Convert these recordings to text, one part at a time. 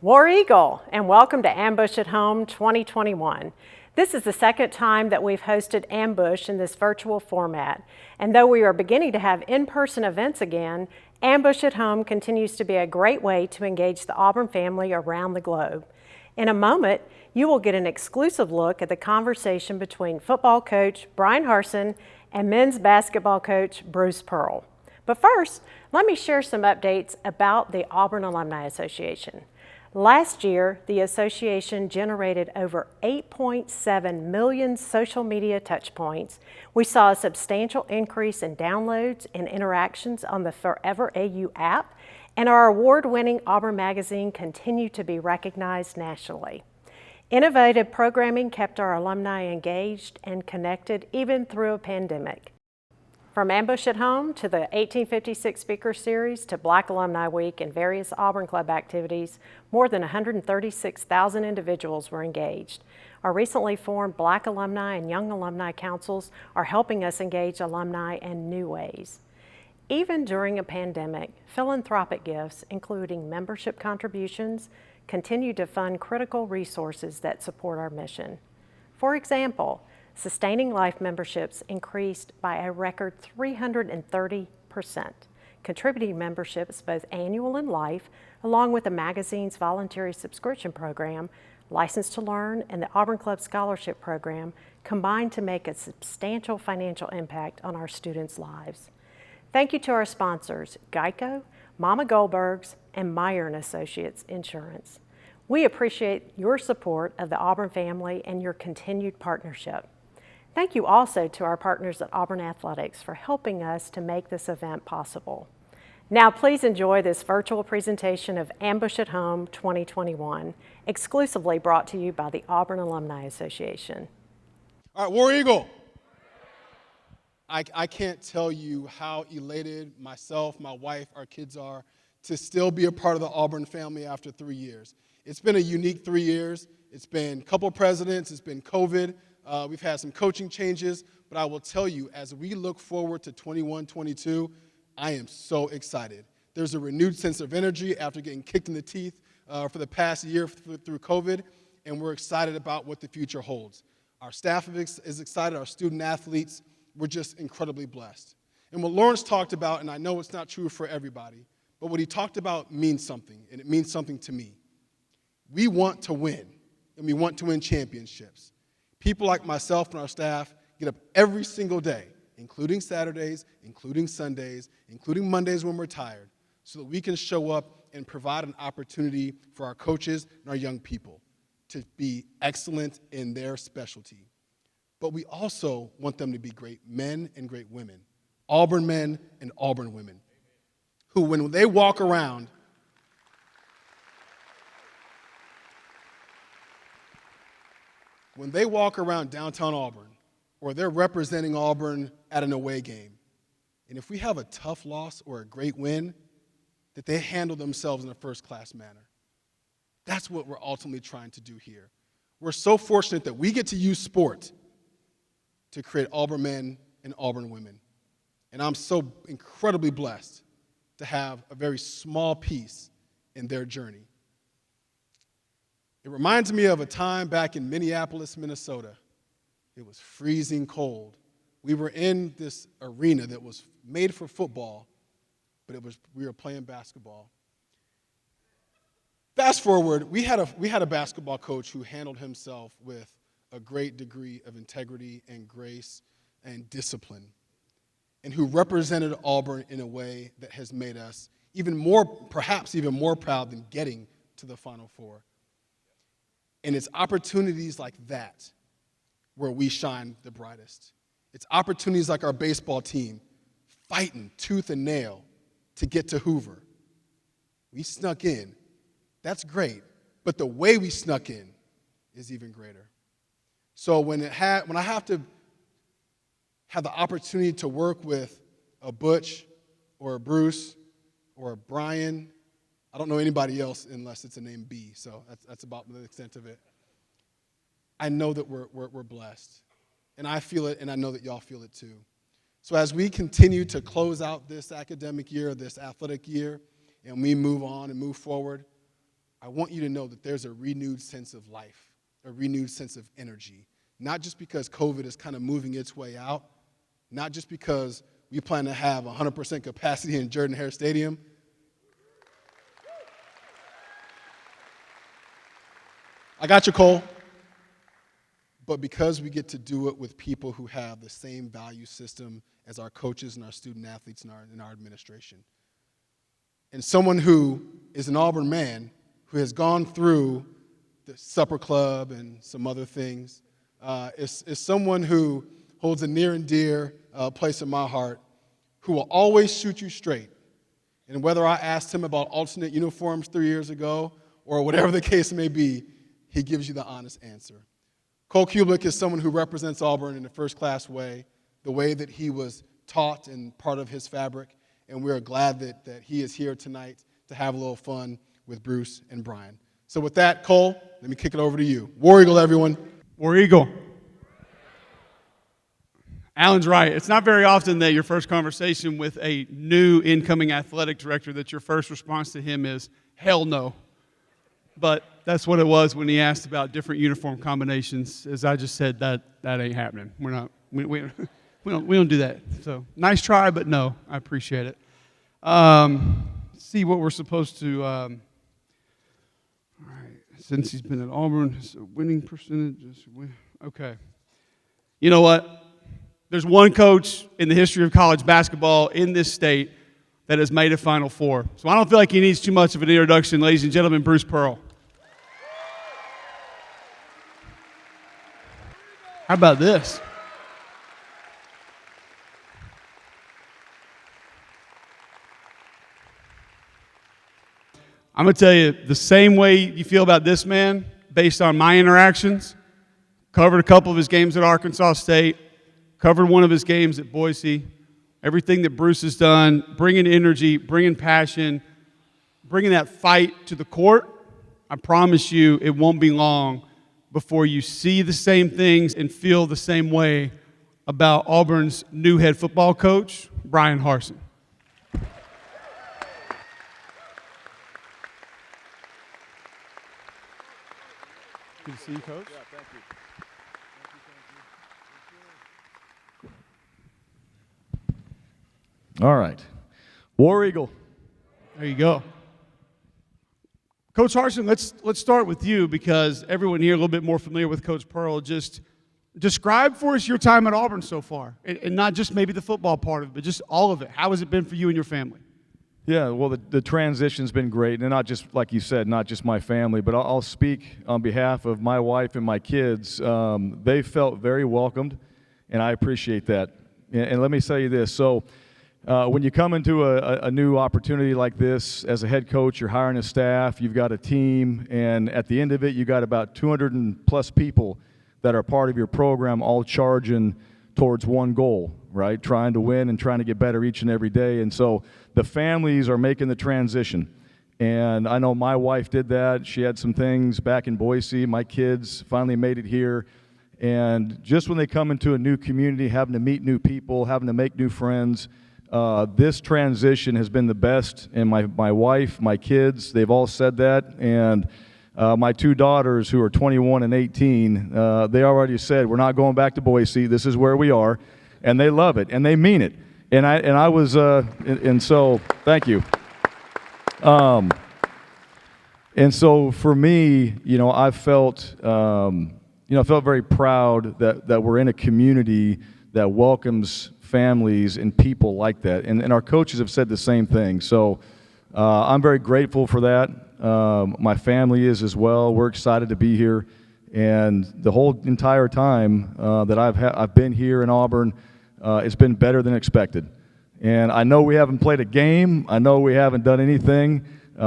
War Eagle, and welcome to Ambush at Home 2021. This is the second time that we've hosted Ambush in this virtual format, and though we are beginning to have in-person events again, Ambush at Home continues to be a great way to engage the Auburn family around the globe. In a moment, you will get an exclusive look at the conversation between football coach Bryan Harsin and men's basketball coach Bruce Pearl. But first, let me share some updates about the Auburn Alumni Association. Last year, the association generated over 8.7 million social media touchpoints. We saw a substantial increase in downloads and interactions on the Forever AU app, and our award-winning Auburn magazine continued to be recognized nationally. Innovative programming kept our alumni engaged and connected even through a pandemic. From Ambush at Home to the 1856 Speaker Series to Black Alumni Week and various Auburn Club activities, more than 136,000 individuals were engaged. Our recently formed Black Alumni and Young Alumni Councils are helping us engage alumni in new ways. Even during a pandemic, philanthropic gifts, including membership contributions, continue to fund critical resources that support our mission. For example, Sustaining Life memberships increased by a record 330%. Contributing memberships, both annual and life, along with the magazine's voluntary subscription program, License to Learn, and the Auburn Club Scholarship Program, combined to make a substantial financial impact on our students' lives. Thank you to our sponsors, Geico, Mama Goldberg's, and Meyer & Associates Insurance. We appreciate your support of the Auburn family and your continued partnership. Thank you also to our partners at Auburn Athletics for helping us to make this event possible. Now please enjoy this virtual presentation of Ambush at Home 2021, exclusively brought to you by the Auburn Alumni Association. All right, War Eagle. I can't tell you how elated myself, my wife, our kids are to still be a part of the Auburn family after 3 years. It's been a unique 3 years. It's been a couple presidents, it's been COVID. We've had some coaching changes, but I will tell you, as we look forward to 21-22, I am so excited. There's a renewed sense of energy after getting kicked in the teeth for the past year through COVID, and we're excited about what the future holds. Our staff is excited, our student athletes, we're just incredibly blessed. And what Lawrence talked about, and I know it's not true for everybody, but what he talked about means something, and it means something to me. We want to win, and we want to win championships. People like myself and our staff get up every single day, including Saturdays, including Sundays, including Mondays when we're tired, so that we can show up and provide an opportunity for our coaches and our young people to be excellent in their specialty. But we also want them to be great men and great women, Auburn men and Auburn women, who when they walk around, downtown Auburn, or they're representing Auburn at an away game, and if we have a tough loss or a great win, that they handle themselves in a first-class manner. That's what we're ultimately trying to do here. We're so fortunate that we get to use sport to create Auburn men and Auburn women, and I'm so incredibly blessed to have a very small piece in their journey. It reminds me of a time back in Minneapolis, Minnesota. It was freezing cold. We were in this arena that was made for football, but we were playing basketball. Fast forward, we had a basketball coach who handled himself with a great degree of integrity and grace and discipline, and who represented Auburn in a way that has made us perhaps even more proud than getting to the Final Four. And it's opportunities like that where we shine the brightest. It's opportunities like our baseball team fighting tooth and nail to get to Hoover. We snuck in. That's great. But the way we snuck in is even greater. So when I have to have the opportunity to work with a Butch or a Bruce or a Bryan, I don't know anybody else unless it's a name B, so that's about the extent of it. I know that we're blessed, and I feel it, and I know that y'all feel it too. So as we continue to close out this academic year, this athletic year, and we move on and move forward, I want you to know that there's a renewed sense of life, a renewed sense of energy, not just because COVID is kind of moving its way out, not just because we plan to have 100% capacity in Jordan-Hare Stadium. I got you, Cole. But because we get to do it with people who have the same value system as our coaches and our student athletes and our administration. And someone who is an Auburn man who has gone through the supper club and some other things is someone who holds a near and dear place in my heart, who will always shoot you straight. And whether I asked him about alternate uniforms 3 years ago or whatever the case may be, he gives you the honest answer. Cole Cubelic is someone who represents Auburn in a first-class way, the way that he was taught and part of his fabric, and we are glad that he is here tonight to have a little fun with Bruce and Brian. So with that, Cole, let me kick it over to you. War Eagle, everyone. War Eagle. Alan's right. It's not very often that your first conversation with a new incoming athletic director that your first response to him is, hell no. But that's what it was when he asked about different uniform combinations. As I just said, that ain't happening. We don't do that. So nice try, but no, I appreciate it. See what we're supposed to. All right, since he's been at Auburn, his winning percentage. Okay. You know what? There's one coach in the history of college basketball in this state that has made a Final Four. So I don't feel like he needs too much of an introduction, ladies and gentlemen. Bruce Pearl. How about this? I'm going to tell you the same way you feel about this man based on my interactions. Covered a couple of his games at Arkansas State, covered one of his games at Boise. Everything that Bruce has done, bringing energy, bringing passion, bringing that fight to the court, I promise you it won't be long before you see the same things and feel the same way about Auburn's new head football coach, Bryan Harsin. Good to see you, Coach. Yeah, thank you. All right. War Eagle. There you go. Coach Harsin, let's start with you because everyone here a little bit more familiar with Coach Pearl. Just describe for us your time at Auburn so far, and not just maybe the football part of it, but just all of it. How has it been for you and your family? Yeah, well, the transition's been great, and not just, like you said, not just my family, but I'll speak on behalf of my wife and my kids. They felt very welcomed, and I appreciate that. And let me tell you this. So when you come into a new opportunity like this as a head coach, you're hiring a staff, you've got a team, and at the end of it, you got about 200+ people that are part of your program all charging towards one goal, right? Trying to win and trying to get better each and every day. And so the families are making the transition. And I know my wife did that. She had some things back in Boise. My kids finally made it here. And just when they come into a new community, having to meet new people, having to make new friends, this transition has been the best. And my wife, my kids, they've all said that. And my two daughters, who are 21 and 18, they already said, we're not going back to Boise. This is where we are. And they love it, and they mean it. And so, thank you. And so for me, I felt, felt very proud that we're in a community that welcomes families and people like that. And our coaches have said the same thing. So I'm very grateful for that. My family is as well. We're excited to be here. And the whole entire time that I've been here in Auburn, it's been better than expected. And I know we haven't played a game. I know we haven't done anything.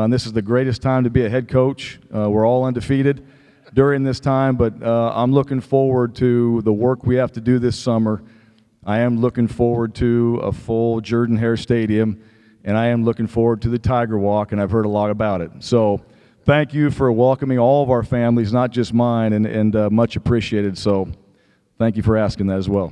This is the greatest time to be a head coach. We're all undefeated during this time, but I'm looking forward to the work we have to do this summer. I am looking forward to a full Jordan-Hare Stadium, and I am looking forward to the Tiger Walk, and I've heard a lot about it. So thank you for welcoming all of our families, not just mine, and much appreciated. So thank you for asking that as well.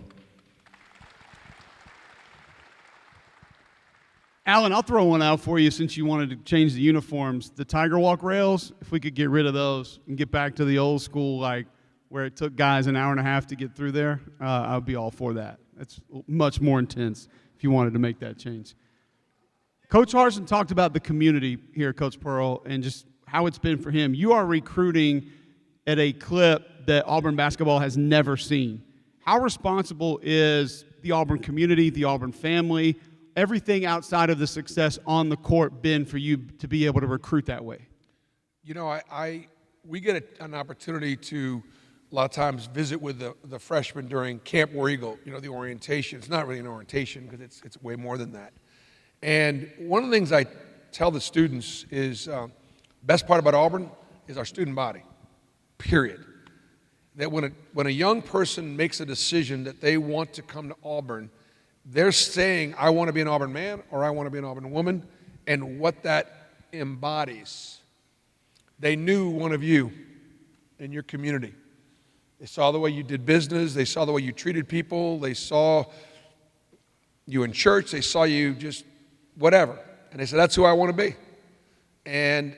Alan, I'll throw one out for you since you wanted to change the uniforms. The Tiger Walk rails, if we could get rid of those and get back to the old school, like where it took guys an hour and a half to get through there, I would be all for that. It's much more intense if you wanted to make that change. Coach Harsin talked about the community here, Coach Pearl, and just how it's been for him. You are recruiting at a clip that Auburn basketball has never seen. How responsible is the Auburn community, the Auburn family, everything outside of the success on the court been for you to be able to recruit that way? You know, we get an opportunity to a lot of times visit with the freshmen during Camp War Eagle, you know, the orientation. It's not really an orientation because it's way more than that. And one of the things I tell the students is best part about Auburn is our student body, period. That when a young person makes a decision that they want to come to Auburn, they're saying, I want to be an Auburn man or I want to be an Auburn woman, and what that embodies. They knew one of you in your community. They saw the way you did business. They saw the way you treated people. They saw you in church. They saw you just whatever. And they said, that's who I want to be. And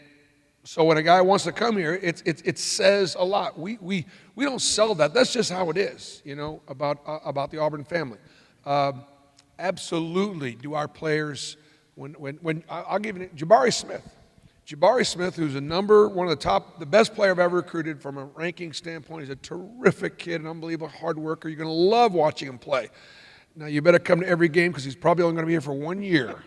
so when a guy wants to come here, it says a lot. We don't sell that. That's just how it is, you know, about the Auburn family. Absolutely do our players, when I'll give you Jabari Smith, who's one of the best player I've ever recruited from a ranking standpoint. He's a terrific kid, an unbelievable hard worker. You're going to love watching him play. Now, you better come to every game because he's probably only going to be here for 1 year.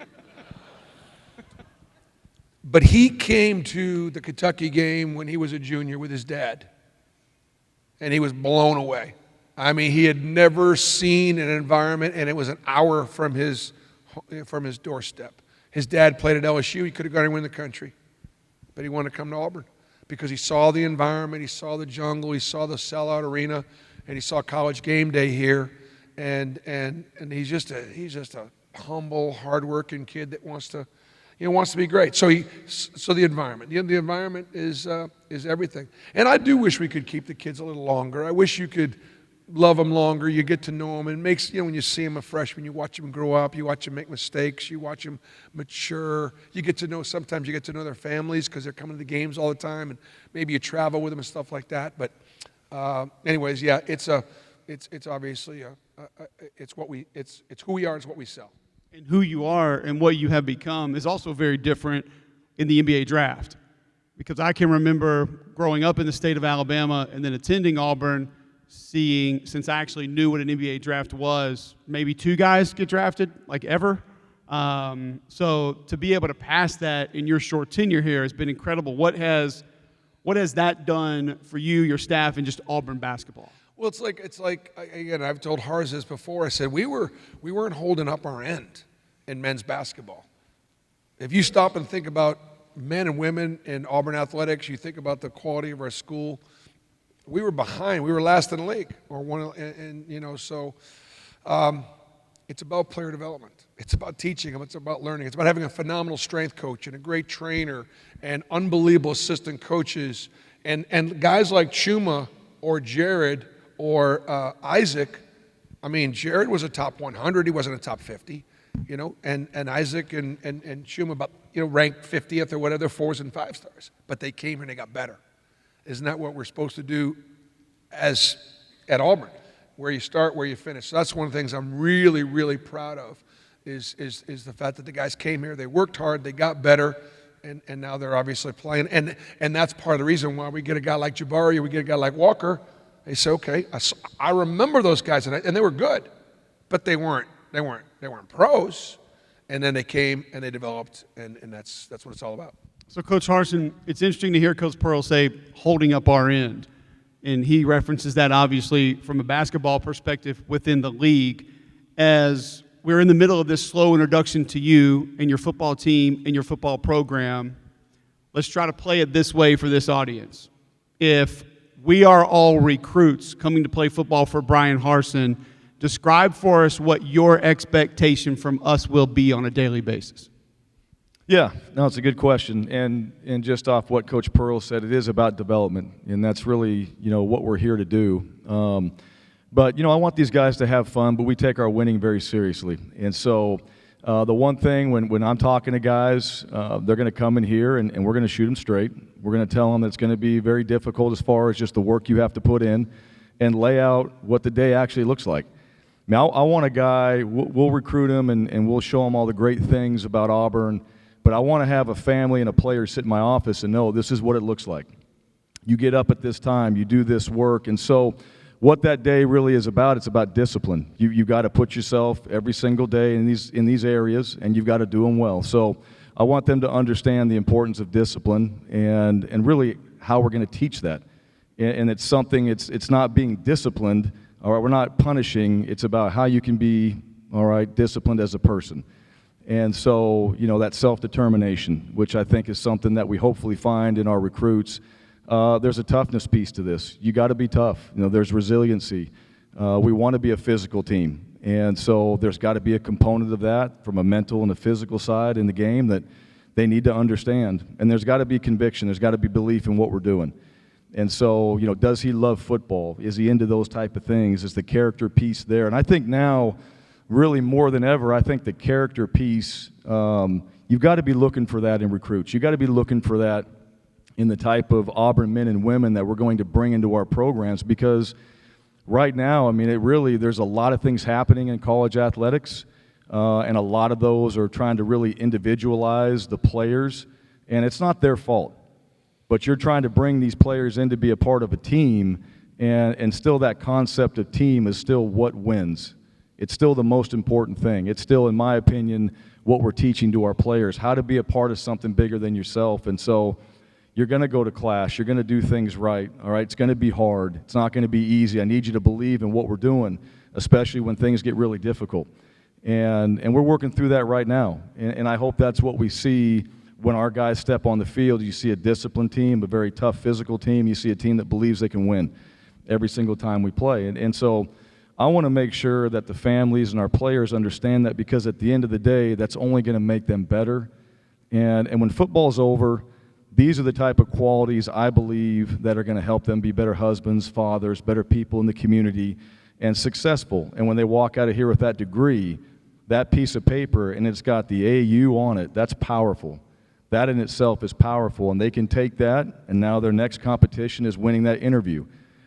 But he came to the Kentucky game when he was a junior with his dad, and he was blown away. I mean, he had never seen an environment, and it was an hour from his doorstep. His dad played at LSU. He could have gone anywhere in the country, but he wanted to come to Auburn because he saw the environment, he saw the jungle, he saw the sellout arena, and he saw College Game Day here. And he's just a humble, hardworking kid that wants to be great. So the environment, the environment is everything. And I do wish we could keep the kids a little longer. I wish you could love them longer. You get to know them. It makes, when you see them a freshman, you watch them grow up, you watch them make mistakes, you watch them mature. Sometimes you get to know their families because they're coming to the games all the time, and maybe you travel with them and stuff like that. But anyways, yeah, it's obviously it's who we are, it's what we sell. And who you are and what you have become is also very different in the NBA draft. Because I can remember growing up in the state of Alabama and then attending Auburn, seeing, since I actually knew what an NBA draft was, maybe 2 guys get drafted, like ever. So to be able to pass that in your short tenure here has been incredible. What has that done for you, your staff, and just Auburn basketball? Well, it's like again, I've told Harz this before. I said we weren't holding up our end in men's basketball. If you stop and think about men and women in Auburn athletics, you think about the quality of our school. We were behind. We were last in the league, or one, and so it's about player development. It's about teaching them. It's about learning. It's about having a phenomenal strength coach and a great trainer and unbelievable assistant coaches and guys like Chuma or Jared or Isaac. I mean, Jared was a top 100. He wasn't a top 50, and Isaac and Chuma about ranked 50th or whatever, 4s and 5 stars. But they came here and they got better. Isn't that what we're supposed to do at Auburn? Where you start, where you finish. So that's one of the things I'm really, really proud of is the fact that the guys came here, they worked hard, they got better, and now they're obviously playing. And that's part of the reason why we get a guy like Jabari or we get a guy like Walker. They say, okay, I remember those guys, and they were good, but they weren't pros. And then they came and they developed, and that's what it's all about. So, Coach Harsin, it's interesting to hear Coach Pearl say holding up our end. And he references that, obviously, from a basketball perspective within the league. As we're in the middle of this slow introduction to you and your football team and your football program, let's try to play it this way for this audience. If we are all recruits coming to play football for Bryan Harsin, describe for us what your expectation from us will be on a daily basis. Yeah, no, it's a good question, and just off what Coach Pearl said, it is about development, and that's really what we're here to do. But I want these guys to have fun, but we take our winning very seriously, and so the one thing when I'm talking to guys, they're going to come in here and we're going to shoot them straight. We're going to tell them that it's going to be very difficult as far as just the work you have to put in and lay out what the day actually looks like. Now, I want a guy, we'll recruit him and we'll show him all the great things about Auburn, but I want to have a family and a player sit in my office and know this is what it looks like. You get up at this time, you do this work, and so what that day really is about, it's about discipline. You've got to put yourself every single day in these areas, and you've got to do them well. So I want them to understand the importance of discipline and really how we're going to teach that. And it's something, it's not being disciplined, or we're not punishing, it's about how you can be, all right, disciplined as a person. And so, that self-determination, which I think is something that we hopefully find in our recruits. There's a toughness piece to this. You got to be tough. There's resiliency. We want to be a physical team. And so there's got to be a component of that from a mental and a physical side in the game that they need to understand. And there's got to be conviction. There's got to be belief in what we're doing. And so, does he love football? Is he into those type of things? Is the character piece there? And I think now, really more than ever, I think the character piece, you've got to be looking for that in recruits. You've got to be looking for that in the type of Auburn men and women that we're going to bring into our programs, because right now, there's a lot of things happening in college athletics, and a lot of those are trying to really individualize the players, and it's not their fault. But you're trying to bring these players in to be a part of a team, and still that concept of team is still what wins. It's still the most important thing. It's still, in my opinion, what we're teaching to our players, how to be a part of something bigger than yourself. And so you're going to go to class. You're going to do things right, all right? It's going to be hard. It's not going to be easy. I need you to believe in what we're doing, especially when things get really difficult. And we're working through that right now. And I hope that's what we see when our guys step on the field. You see a disciplined team, a very tough physical team. You see a team that believes they can win every single time we play. And so I want to make sure that the families and our players understand that, because at the end of the day, that's only going to make them better. And when football's over, these are the type of qualities I believe that are going to help them be better husbands, fathers, better people in the community, and successful. And when they walk out of here with that degree, that piece of paper, and it's got the AU on it, that's powerful. That in itself is powerful, and they can take that, and now their next competition is winning that interview.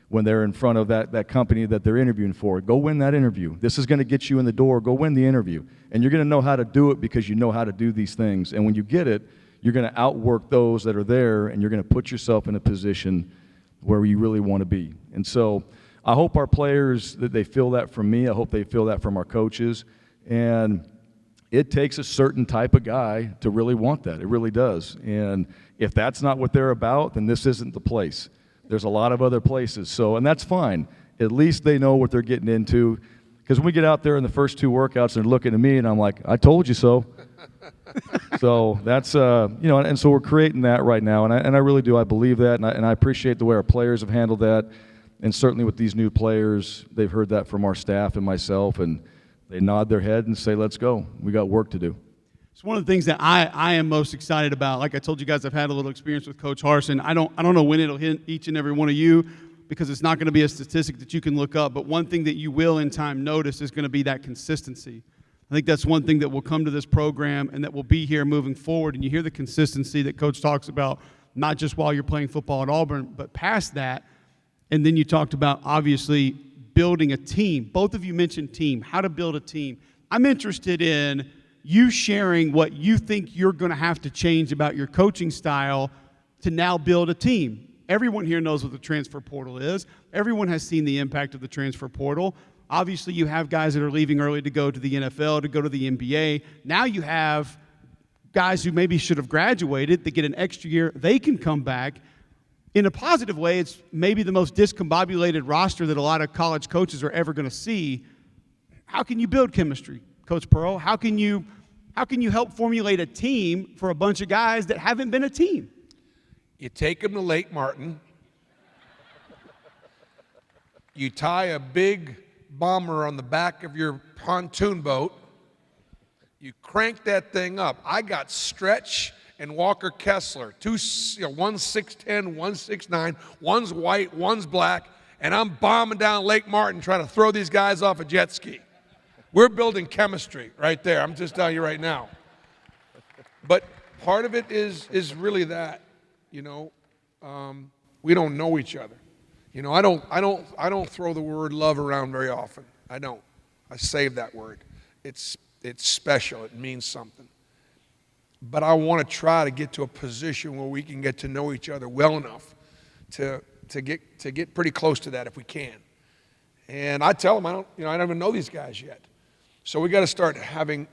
When they're in front of that company that they're interviewing for, go win that interview. This is going to get you in the door. Go win the interview. And you're going to know how to do it because you know how to do these things. And when you get it, you're going to outwork those that are there, and you're going to put yourself in a position where you really want to be. And so I hope our players, that they feel that from me. I hope they feel that from our coaches. And it takes a certain type of guy to really want that. It really does. And if that's not what they're about, then this isn't the place. There's a lot of other places. So, and that's fine. At least they know what they're getting into. Because when we get out there in the first two workouts, they're looking at me, and I'm like, I told you so. So that's, and so we're creating that right now. And I really do. I believe that. And I appreciate the way our players have handled that. And certainly with these new players, they've heard that from our staff and myself. And they nod their head and say, let's go. We got work to do. It's one of the things that I am most excited about. Like I told you guys, I've had a little experience with Coach Harsin. I don't know when it'll hit each and every one of you, because it's not going to be a statistic that you can look up. But one thing that you will in time notice is going to be that consistency. I think that's one thing that will come to this program and that will be here moving forward. And you hear the consistency that Coach talks about, not just while you're playing football at Auburn, but past that. And then you talked about, obviously, building a team. Both of you mentioned team, how to build a team. I'm interested in you sharing what you think you're going to have to change about your coaching style to now build a team. Everyone here knows what the transfer portal is. Everyone has seen the impact of the transfer portal. Obviously, you have guys that are leaving early to go to the NFL, to go to the NBA. Now you have guys who maybe should have graduated that get an extra year. They can come back. In a positive way, it's maybe the most discombobulated roster that a lot of college coaches are ever going to see. How can you build chemistry, Coach Pearl? How can you help formulate a team for a bunch of guys that haven't been a team? You take them to Lake Martin. You tie a big bomber on the back of your pontoon boat. You crank that thing up. I got Stretch and Walker Kessler, one's 6'10", one's 6'9", one's white, one's black, and I'm bombing down Lake Martin trying to throw these guys off a jet ski. We're building chemistry right there. I'm just telling you right now. But part of it is really that, you know, we don't know each other. You know, I don't throw the word love around very often. I don't. I save that word. It's special. It means something. But I want to try to get to a position where we can get to know each other well enough to get pretty close to that if we can. And I tell them I don't even know these guys yet. So we got to start having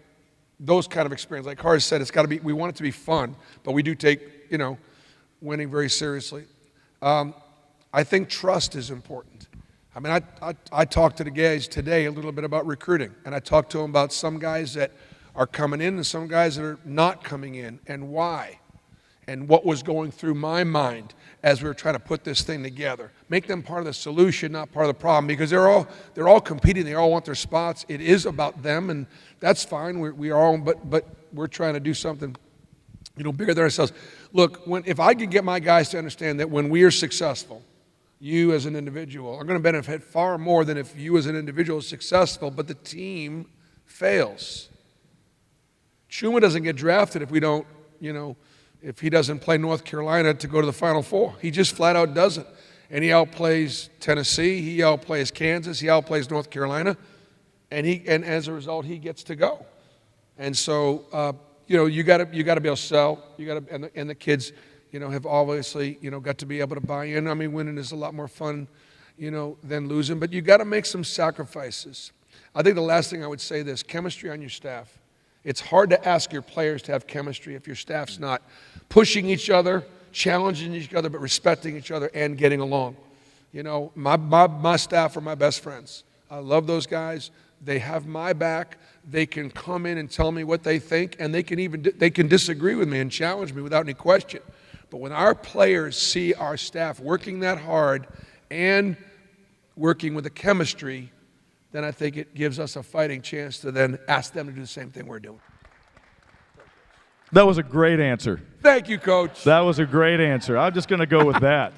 those kind of experiences. Like Horace said, we want it to be fun, but we do take, you know, winning very seriously. I think trust is important. I mean, I talked to the guys today a little bit about recruiting, and I talked to them about some guys that are coming in and some guys that are not coming in, and why, and what was going through my mind as we were trying to put this thing together. Make them part of the solution, not part of the problem, because they're all competing. They all want their spots. It is about them, and that's fine. We are all, but we're trying to do something, you know, bigger than ourselves. Look, if I can get my guys to understand that when we are successful, you as an individual are going to benefit far more than if you as an individual is successful, but the team fails. Chuma doesn't get drafted if we don't, you know, if he doesn't play North Carolina to go to the Final Four. He just flat out doesn't. And he outplays Tennessee, he outplays Kansas, he outplays North Carolina, and as a result, he gets to go. And so, you know, you got to be able to sell. And the kids, you know, have obviously, you know, got to be able to buy in. I mean, winning is a lot more fun, you know, than losing. But you got to make some sacrifices. I think the last thing I would say is chemistry on your staff. It's hard to ask your players to have chemistry if your staff's not pushing each other, challenging each other, but respecting each other and getting along. You know, my staff are my best friends. I love those guys. They have my back. They can come in and tell me what they think, and they can disagree with me and challenge me without any question. But when our players see our staff working that hard and working with the chemistry, then I think it gives us a fighting chance to then ask them to do the same thing we're doing. That was a great answer. Thank you, Coach. That was a great answer. I'm just going to go with that.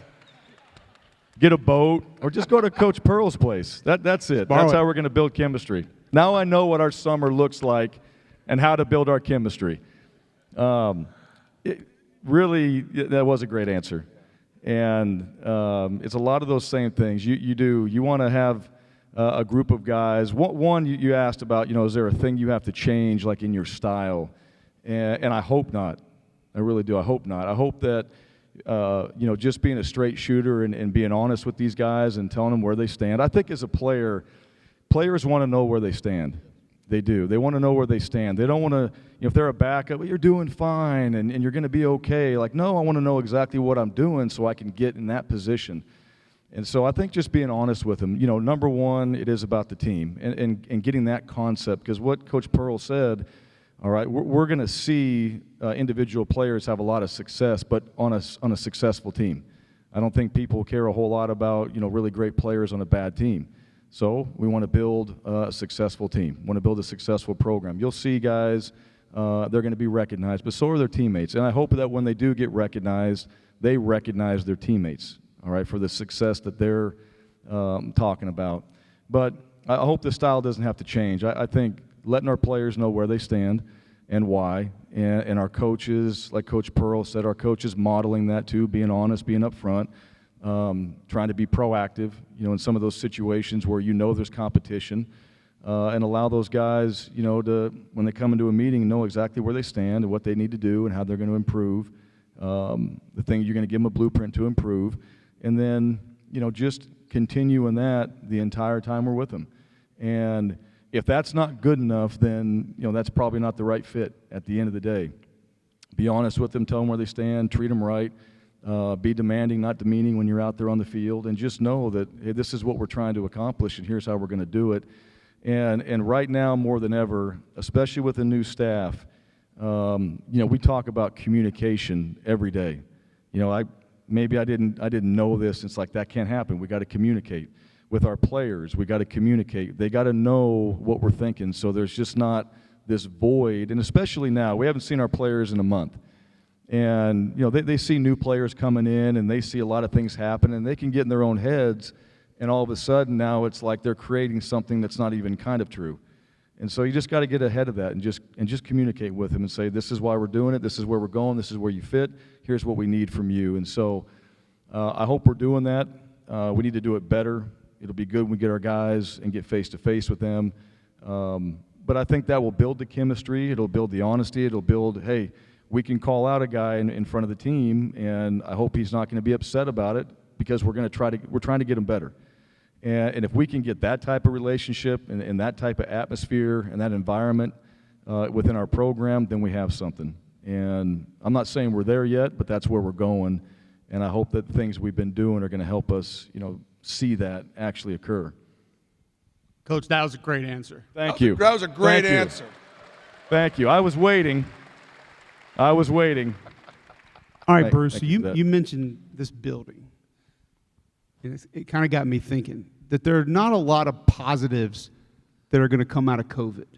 Get a boat or just go to Coach Pearl's place. That's it. That's how we're going to build chemistry. Now I know what our summer looks like and how to build our chemistry. Really, that was a great answer. And it's a lot of those same things. You want to have a group of guys. One, you asked about, you know, is there a thing you have to change, like in your style? And I hope not. I really do. I hope not. I hope that, you know, just being a straight shooter and being honest with these guys and telling them where they stand. I think as a player, players want to know where they stand. They do. They want to know where they stand. They don't want to, you know, if they're a backup, well, you're doing fine and you're going to be okay. Like, no, I want to know exactly what I'm doing so I can get in that position. And so I think just being honest with them, you know, number one, it is about the team and getting that concept, because what Coach Pearl said, all right, we're going to see individual players have a lot of success, but on a successful team. I don't think people care a whole lot about, you know, really great players on a bad team. So we want to build a successful team. We want to build a successful program. You'll see guys, they're going to be recognized, but so are their teammates. And I hope that when they do get recognized, they recognize their teammates, all right, for the success that they're talking about. But I hope the style doesn't have to change. I think letting our players know where they stand and why, and our coaches, like Coach Pearl said, our coaches modeling that too, being honest, being upfront, trying to be proactive, you know, in some of those situations where you know there's competition, and allow those guys, you know, to, when they come into a meeting, know exactly where they stand and what they need to do and how they're going to improve, the thing you're going to give them a blueprint to improve, and then, you know, just continuing that the entire time we're with them. And if that's not good enough, then, you know, that's probably not the right fit at the end of the day. Be honest with them, tell them where they stand, treat them right, be demanding, not demeaning when you're out there on the field, and just know that, hey, this is what we're trying to accomplish and here's how we're going to do it. And right now, more than ever, especially with the new staff, you know, we talk about communication every day. You know, maybe I didn't know this. It's like, that can't happen. We got to communicate with our players. We got to communicate. They got to know what we're thinking, so there's just not this void. And especially now, we haven't seen our players in a month. And, you know, they see new players coming in, and they see a lot of things happen, and they can get in their own heads, and all of a sudden now it's like they're creating something that's not even kind of true. And so you just got to get ahead of that and just communicate with him and say, this is why we're doing it, this is where we're going, this is where you fit, here's what we need from you. And so I hope we're doing that. We need to do it better. It'll be good when we get our guys and get face-to-face with them. But I think that will build the chemistry, it'll build the honesty, it'll build, hey, we can call out a guy in front of the team, and I hope he's not going to be upset about it because we're trying to get him better. And if we can get that type of relationship and that type of atmosphere and that environment within our program, then we have something. And I'm not saying we're there yet, but that's where we're going. And I hope that the things we've been doing are going to help us, see that actually occur. Coach, that was a great answer. Thank you. That was a great Thank you. answer. Thank you. I was waiting. All right, Thank- Bruce, thank so you for that. you mentioned this building. And it kind of got me thinking that there are not a lot of positives that are going to come out of COVID.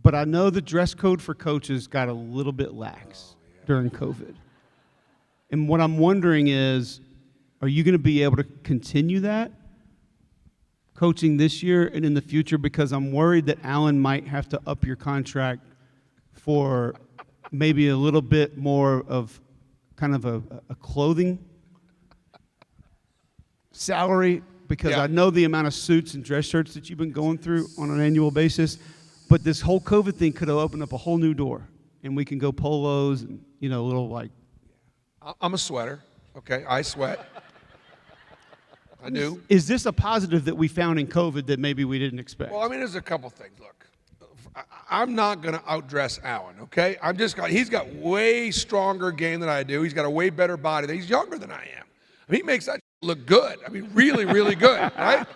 But I know the dress code for coaches got a little bit lax during COVID. And what I'm wondering is, are you going to be able to continue that coaching this year and in the future? Because I'm worried that Allen might have to up your contract for maybe a little bit more of kind of a clothing salary, because Yeah. I know the amount of suits and dress shirts that you've been going through on an annual basis. But this whole COVID thing could have opened up a whole new door, and we can go polos and, little like. I'm a sweater, okay? I sweat. I do. Is this a positive that we found in COVID that maybe we didn't expect? Well, I mean, there's a couple things. Look, I'm not going to outdress Allen, okay? He's got way stronger game than I do. He's got a way better body. He's younger than I am. I mean, he makes that look good. I mean, really, really good, right?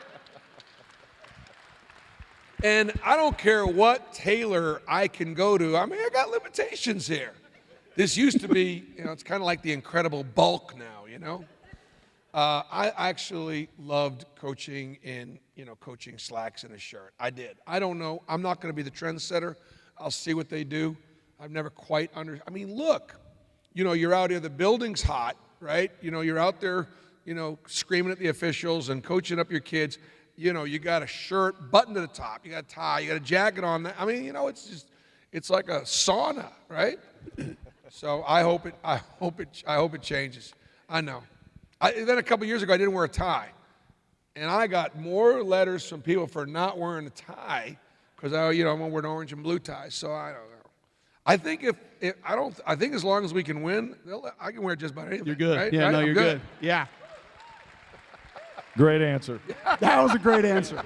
And I don't care what tailor I can go to. I mean, I got limitations here. This used to be, it's kind of like the Incredible Bulk now, I actually loved coaching in, coaching slacks and a shirt. I did. I don't know. I'm not going to be the trendsetter. I'll see what they do. I've never quite I mean, look, you're out here, the building's hot, right? You're out there, screaming at the officials and coaching up your kids. You got a shirt, button to the top. You got a tie. You got a jacket on. I mean, it's like a sauna, right? So I hope it changes. I know. Then a couple years ago, I didn't wear a tie, and I got more letters from people for not wearing a tie because I'm gonna wear an orange and blue tie. So I don't know. I think I think as long as we can win, I can wear just about anything. You're good. Right? Yeah, Right? no, I'm you're good. Yeah. Great answer. That was a great answer.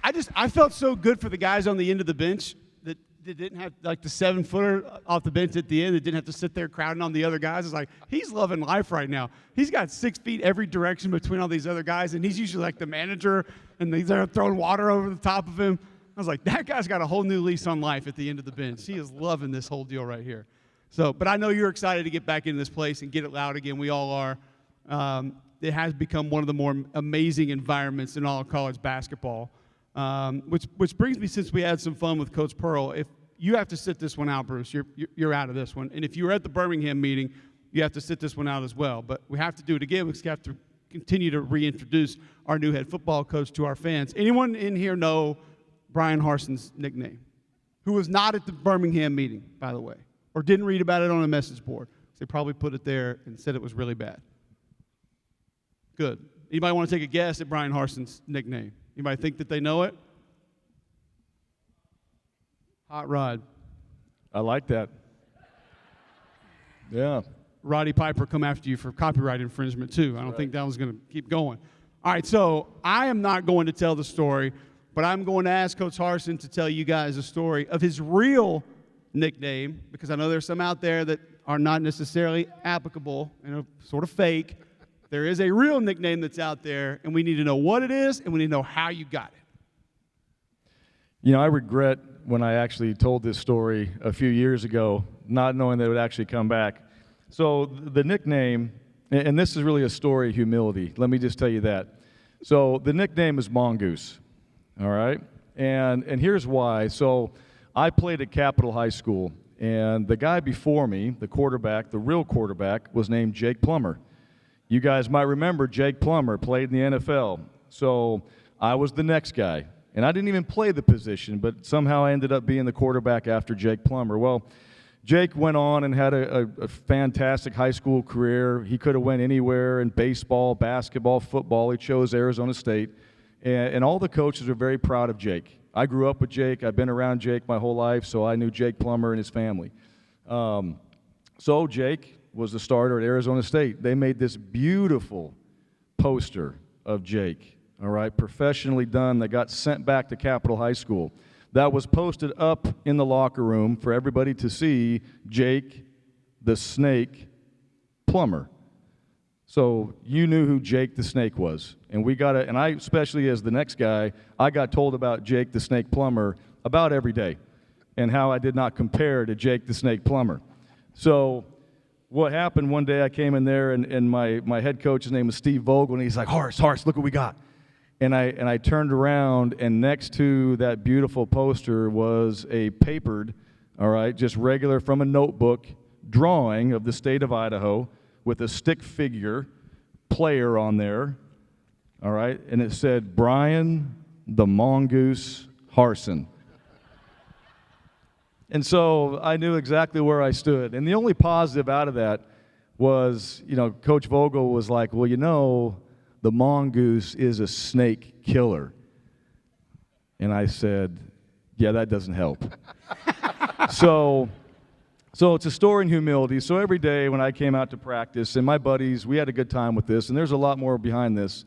I felt so good for the guys on the end of the bench that didn't have like the 7-footer off the bench at the end that didn't have to sit there crowding on the other guys. It's like, he's loving life right now. He's got 6 feet every direction between all these other guys, and he's usually like the manager, and he's there throwing water over the top of him. I was like, that guy's got a whole new lease on life at the end of the bench. He is loving this whole deal right here. So, but I know you're excited to get back into this place and get it loud again. We all are. It has become one of the more amazing environments in all of college basketball. Which brings me, since we had some fun with Coach Pearl, if you have to sit this one out, Bruce, you're out of this one. And if you were at the Birmingham meeting, you have to sit this one out as well. But we have to do it again because we have to continue to reintroduce our new head football coach to our fans. Anyone in here know Brian Harson's nickname? Who was not at the Birmingham meeting, by the way, or didn't read about it on a message board. They probably put it there and said it was really bad. Good. Anybody want to take a guess at Brian Harson's nickname? Anybody think that they know it? Hot Rod. I like that. Yeah. Roddy Piper come after you for copyright infringement, too. I don't think that one's going to keep going. All right, so I am not going to tell the story, but I'm going to ask Coach Harsin to tell you guys a story of his real nickname, because I know there's some out there that are not necessarily applicable and sort of fake. There is a real nickname that's out there, and we need to know what it is, and we need to know how you got it. I regret when I actually told this story a few years ago, not knowing that it would actually come back. So the nickname, and this is really a story of humility. Let me just tell you that. So the nickname is Mongoose, all right? And here's why. So I played at Capitol High School, and the guy before me, the quarterback, the real quarterback, was named Jake Plummer. You guys might remember Jake Plummer played in the NFL. So I was the next guy. And I didn't even play the position, but somehow I ended up being the quarterback after Jake Plummer. Well, Jake went on and had a fantastic high school career. He could have went anywhere in baseball, basketball, football. He chose Arizona State. And all the coaches are very proud of Jake. I grew up with Jake. I've been around Jake my whole life, so I knew Jake Plummer and his family. So Jake was the starter at Arizona State. They made this beautiful poster of Jake, all right, professionally done, that got sent back to Capitol High School. That was posted up in the locker room for everybody to see Jake the Snake Plummer. So you knew who Jake the Snake was. And and I, especially as the next guy, I got told about Jake the Snake Plummer about every day and how I did not compare to Jake the Snake Plummer. So what happened one day, I came in there and my head coach, his name was Steve Vogel, and he's like, Horace, look what we got. And I turned around, and next to that beautiful poster was a papered, all right, just regular from a notebook drawing of the state of Idaho with a stick figure player on there, all right, and it said Brian the Mongoose Harsin. And so I knew exactly where I stood. And the only positive out of that was, Coach Vogel was like, well, the mongoose is a snake killer. And I said, yeah, that doesn't help. So it's a story in humility. So every day when I came out to practice, and my buddies, we had a good time with this, and there's a lot more behind this,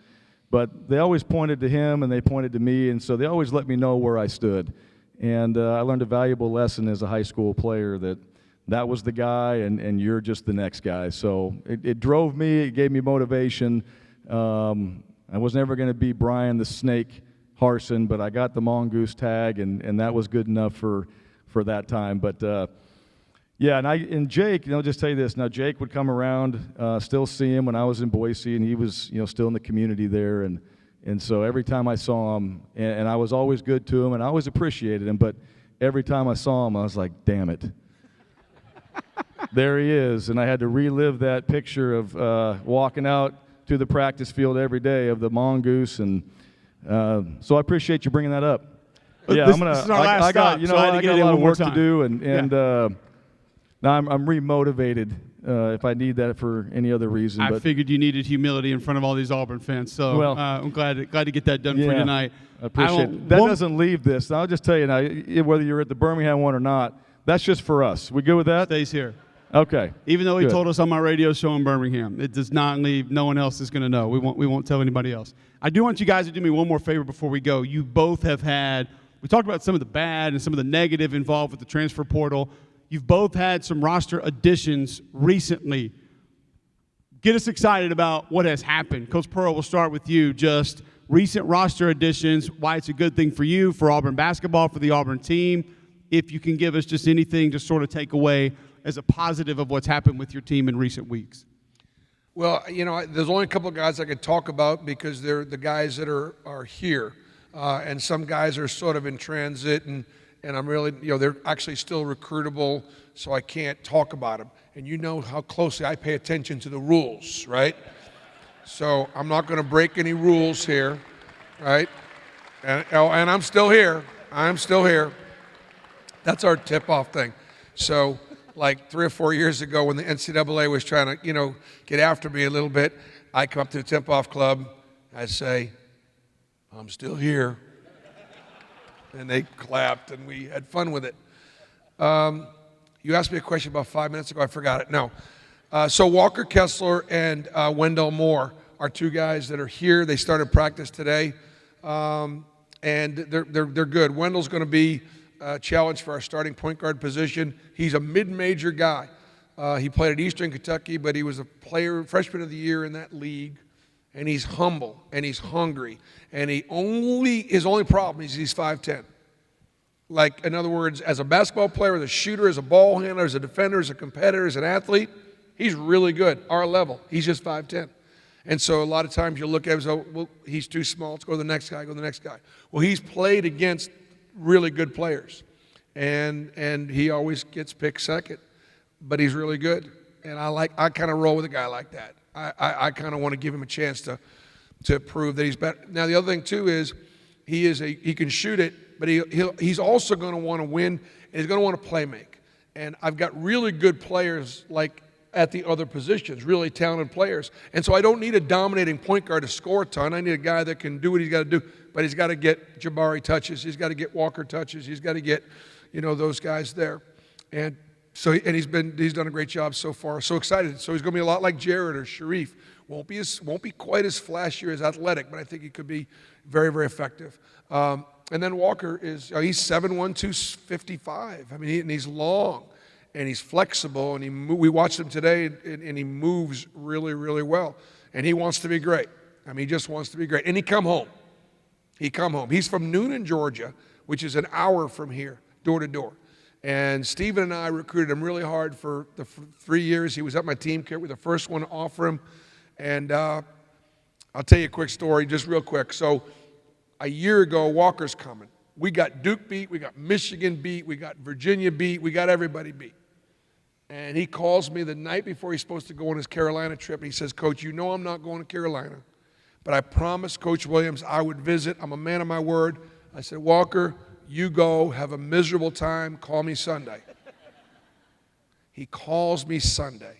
but they always pointed to him and they pointed to me, and so they always let me know where I stood. And I learned a valuable lesson as a high school player that was the guy, and you're just the next guy. So it drove me, it gave me motivation. I was never going to be Brian the Snake Harsin, but I got the mongoose tag, and that was good enough for that time. But yeah, and Jake, just tell you this. Now Jake would come around, still see him when I was in Boise, and he was still in the community there, and so every time I saw him, and I was always good to him, and I always appreciated him, but every time I saw him, I was like, damn it. There he is, and I had to relive that picture of walking out to the practice field every day of the mongoose, and so I appreciate you bringing that up. Yeah, this is our last stop, so I had to I get got it a lot in of one work more to time. do, and now I'm remotivated if I need that for any other reason. I But figured you needed humility in front of all these Auburn fans, so Well, I'm glad to get that done for you tonight. I appreciate it. That doesn't leave this. I'll just tell you now, whether you're at the Birmingham one or not, that's just for us. We good with that? Stays here. Okay. Even though he Good. told us on my radio show in Birmingham, it does not leave. No one else is going to know. We won't tell anybody else. I do want you guys to do me one more favor before we go. You both have had. We talked about some of the bad and some of the negative involved with the transfer portal. You've both had some roster additions recently. Get us excited about what has happened. Coach Pearl, we'll start with you. Just recent roster additions, why it's a good thing for you, for Auburn basketball, for the Auburn team. If you can give us just anything to sort of take away as a positive of what's happened with your team in recent weeks. Well, there's only a couple of guys I could talk about because they're the guys that are here. And some guys are sort of in transit, and I'm really, they're actually still recruitable, so I can't talk about them. And you know how closely I pay attention to the rules, right? So I'm not going to break any rules here, right? And I'm still here. I'm still here. That's our tip-off thing. So like 3 or 4 years ago when the NCAA was trying to, get after me a little bit, I come up to the tip-off club, I say, I'm still here. And they clapped, and we had fun with it. You asked me a question about 5 minutes ago. I forgot it. No. So Walker Kessler and Wendell Moore are two guys that are here. They started practice today, and they're good. Wendell's going to be a challenge for our starting point guard position. He's a mid-major guy. He played at Eastern Kentucky, but he was a freshman of the year in that league. And he's humble, and he's hungry, and his only problem is he's 5'10". Like, in other words, as a basketball player, as a shooter, as a ball handler, as a defender, as a competitor, as an athlete, he's really good, our level. He's just 5'10". And so a lot of times you look at him and say, well, he's too small, let's go to the next guy, go to the next guy. Well, he's played against really good players, and he always gets picked second, but he's really good. And I kind of roll with a guy like that. I kind of want to give him a chance to prove that he's better. Now, the other thing, too, is He can shoot it, but he's also going to want to win, and he's going to want to play make. And I've got really good players like at the other positions, really talented players. And so I don't need a dominating point guard to score a ton. I need a guy that can do what he's got to do, but he's got to get Jabari touches. He's got to get Walker touches. He's got to get, those guys there. And so he's done a great job so far. So excited. So he's going to be a lot like Jared or Sharif. Won't be quite as flashy or as athletic, but I think he could be very, very effective. And then Walker he's 7'1", 255. I mean, and he's long, and he's flexible, and we watched him today, and he moves really, really well. And he wants to be great. I mean, he just wants to be great. And he come home. He's from Noonan, Georgia, which is an hour from here, door to door. And Steven and I recruited him really hard for the 3 years. He was at my team care. We were the first one to offer him. And I'll tell you a quick story, just real quick. So a year ago, Walker's coming. We got Duke beat, we got Michigan beat, we got Virginia beat, we got everybody beat. And he calls me the night before he's supposed to go on his Carolina trip, and he says, Coach, I'm not going to Carolina, but I promised Coach Williams I would visit. I'm a man of my word. I said, Walker, you go, have a miserable time, call me Sunday. He calls me Sunday.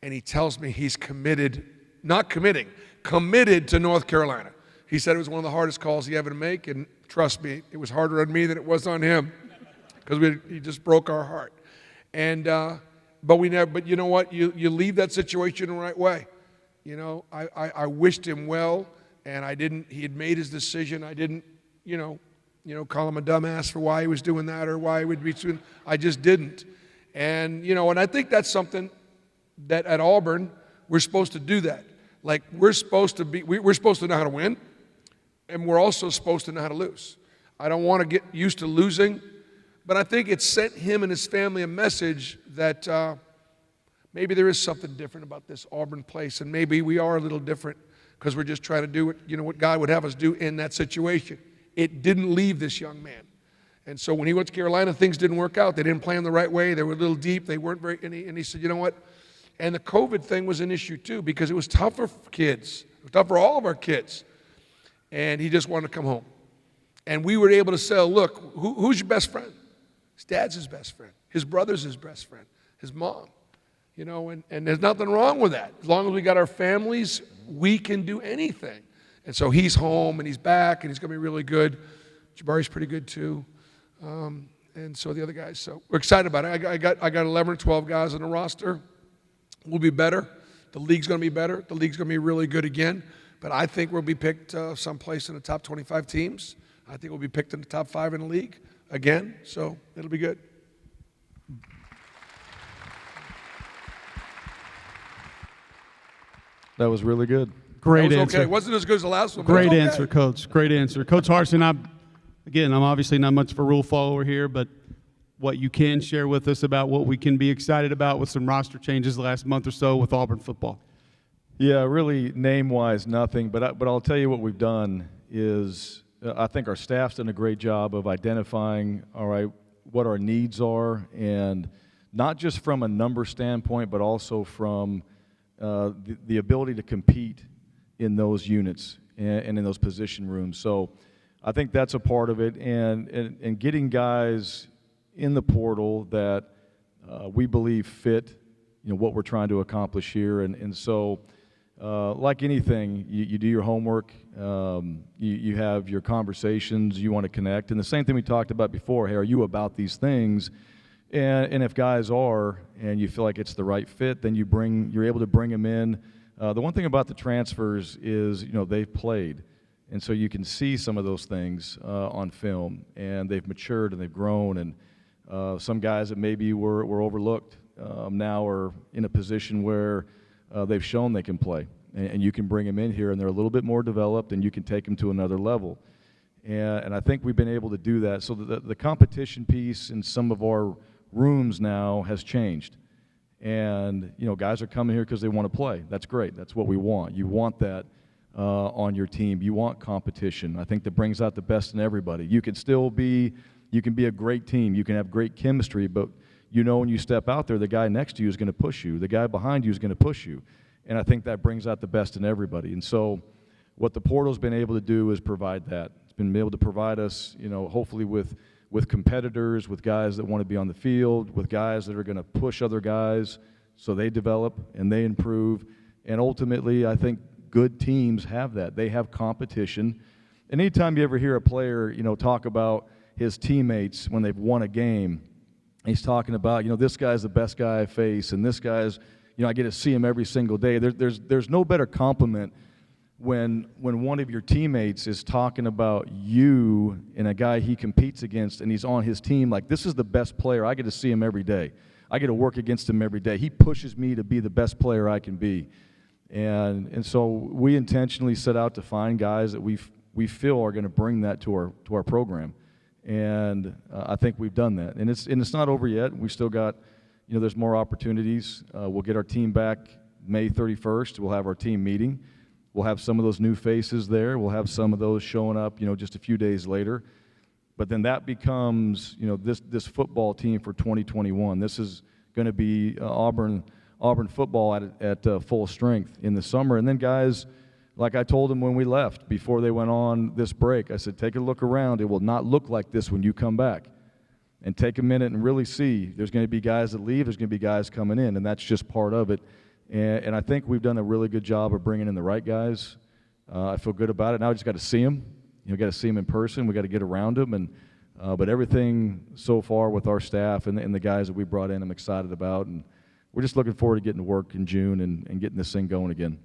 And he tells me he's committed to North Carolina. He said it was one of the hardest calls he ever to make, and trust me, it was harder on me than it was on him, because he just broke our heart. And but you know what? You leave that situation the right way. I wished him well, and he had made his decision. I didn't, call him a dumbass for why he was doing that or why he would be doing. I just didn't. And and I think that's something that at Auburn we're supposed to do that. Like we're supposed to know how to win, and we're also supposed to know how to lose. I don't want to get used to losing, but I think it sent him and his family a message that maybe there is something different about this Auburn place, and maybe we are a little different because we're just trying to do what God would have us do in that situation. It didn't leave this young man. And so when he went to Carolina, things didn't work out. They didn't play him the right way. They were a little deep. They weren't very, and he said, you know what? And the COVID thing was an issue too, because it was tougher for kids. It was tough for all of our kids. And he just wanted to come home. And we were able to say, look, who's your best friend? His dad's his best friend. His brother's his best friend. His mom. And there's nothing wrong with that. As long as we got our families, we can do anything. And so he's home, and he's back, and he's going to be really good. Jabari's pretty good too. And so the other guys. So we're excited about it. I got 11 or 12 guys on the roster. We'll be better. The league's going to be better. The league's going to be really good again. But I think we'll be picked someplace in the top 25 teams. I think we'll be picked in the top 5 in the league again. So it'll be good. That was really good. Great That was answer. okay. It wasn't as good as the last one. But Great it's okay. answer, Coach. Great answer. Coach Harsin, I'm obviously not much of a rule follower here, but what you can share with us about what we can be excited about with some roster changes the last month or so with Auburn football. Yeah, really name-wise, nothing. But I'll tell you what we've done is I think our staff's done a great job of identifying, all right, what our needs are, and not just from a number standpoint, but also from the ability to compete in those units and in those position rooms. So I think that's a part of it, and getting guys in the portal that we believe fit, what we're trying to accomplish here, and so like anything, you do your homework, you have your conversations, you want to connect, and the same thing we talked about before. Hey, are you about these things? And if guys are, and you feel like it's the right fit, then you're able to bring them in. The one thing about the transfers is, they've played, and so you can see some of those things on film, and they've matured and they've grown, and some guys that maybe were overlooked now are in a position where they've shown they can play, and you can bring them in here, and they're a little bit more developed, and you can take them to another level. And I think we've been able to do that. So the competition piece in some of our rooms now has changed. And, guys are coming here because they want to play. That's great. That's what we want. You want that on your team. You want competition. I think that brings out the best in everybody. You can be a great team. You can have great chemistry, but when you step out there, the guy next to you is going to push you. The guy behind you is going to push you. And I think that brings out the best in everybody. And so What the portal's been able to do is provide that. It's been able to provide us, hopefully with competitors, with guys that want to be on the field, with guys that are going to push other guys so they develop and they improve. And ultimately, I think good teams have that. They have competition. And anytime you ever hear a player, talk about his teammates when they've won a game, he's talking about, this guy's the best guy I face, and this guy's, I get to see him every single day. There's no better compliment when one of your teammates is talking about you and a guy he competes against, and he's on his team, like, this is the best player. I get to see him every day. I get to work against him every day. He pushes me to be the best player I can be. And so we intentionally set out to find guys that we feel are going to bring that to our program. And I think we've done that. And it's not over yet. We still got, there's more opportunities. We'll get our team back May 31st. We'll have our team meeting. We'll have some of those new faces there. We'll have some of those showing up, just a few days later. But then that becomes, this football team for 2021. This is going to be Auburn football at full strength in the summer. And then guys, like I told them when we left, before they went on this break, I said, take a look around. It will not look like this when you come back. And take a minute and really see. There's going to be guys that leave. There's going to be guys coming in, and that's just part of it. And I think we've done a really good job of bringing in the right guys. I feel good about it. Now I just got to see them. Got to see them in person. We got to get around them. But everything so far with our staff and the guys that we brought in, I'm excited about. And we're just looking forward to getting to work in June and getting this thing going again.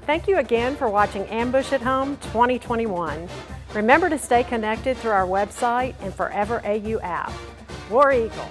Thank you again for watching Ambush at Home 2021. Remember to stay connected through our website and Forever AU app. War Eagle.